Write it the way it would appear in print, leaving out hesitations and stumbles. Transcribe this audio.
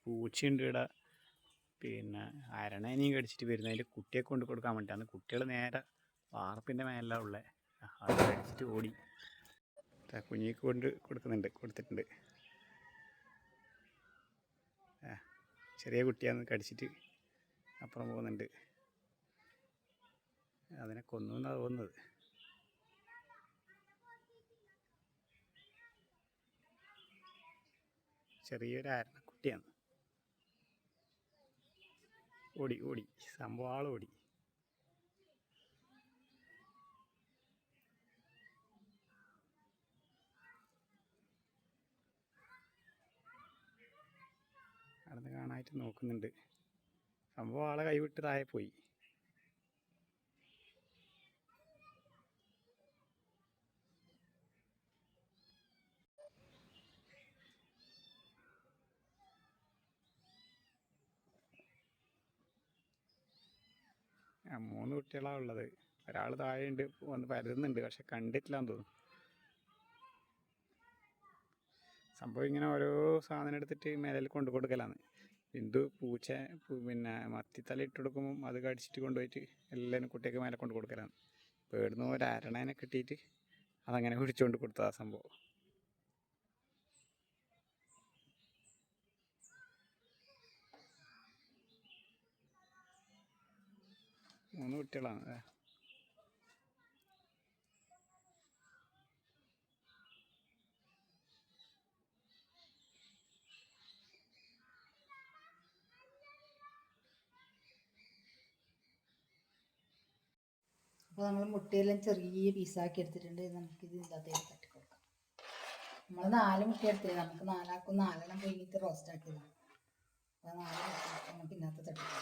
പൂച്ചയുണ്ട് ഇവിടെ. പിന്നെ അരണേനെയും കടിച്ചിട്ട് വരുന്നതിൻ്റെ കുട്ടിയെ കൊണ്ട് കൊടുക്കാൻ വേണ്ടിയിട്ടാണ്. കുട്ടികൾ നേരെ വാർപ്പിൻ്റെ മേലാണ് ഉള്ളത്. അത് കടിച്ചിട്ട് ഓടി. കുഞ്ഞിക്ക് കൊടുത്തിട്ടുണ്ട്. ചെറിയ കുട്ടിയാന്ന് കടിച്ചിട്ട് അപ്പുറം പോകുന്നുണ്ട്. അതിനെ കൊന്നു എന്നാണ് തോന്നുന്നത്. ചെറിയൊരു അരണക്കുട്ടിയാണ്. ഓടി സംഭവം ആളോടി. നടന്ന് കാണാനായിട്ട് നോക്കുന്നുണ്ട്. സംഭവം ആളെ കൈവിട്ട് താഴെ പോയി. മൂന്ന് കുട്ടികളാണ് ഉള്ളത്. ഒരാൾ താഴെയുണ്ട്, വന്ന് പരതുന്നുണ്ട്, പക്ഷെ കണ്ടിട്ടില്ലാന്ന് തോന്നുന്നു. സംഭവം ഇങ്ങനെ ഓരോ സാധനം എടുത്തിട്ട് മേലിൽ കൊണ്ടു കൊടുക്കലാണ്. ബിന്ദു പൂച്ച പിന്നെ മത്തിത്തല ഇട്ട് കൊടുക്കുമ്പം അത് കടിച്ചിട്ട് കൊണ്ടുപോയിട്ട് എല്ലാവരും കുട്ടിയൊക്കെ മേലെ കൊണ്ട് കൊടുക്കലാണ്. പേടുന്ന ഒരു അരണേനെ കിട്ടിയിട്ട് അതങ്ങനെ പിടിച്ചുകൊണ്ട് കൊടുത്തതാണ് സംഭവം. മൂന്ന് കുട്ടികളാണ്. അപ്പോൾ നമ്മൾ മുട്ടയെല്ലാം ചെറിയ പീസാക്കി എടുത്തിട്ടുണ്ട്. നമുക്കിത് ഇതിനകത്തേക്ക് തട്ടി കൊടുക്കാം. നമ്മൾ 4 മുട്ട എടുത്തില്ല, നമുക്ക് 4 ആക്കും 4 പുഴുങ്ങിയിട്ട് റോസ്റ്റ് ആക്കിയതാണ്. അപ്പോൾ 4 മുട്ട നമുക്ക് ഇതിനകത്ത് തട്ടി കൊടുക്കാം.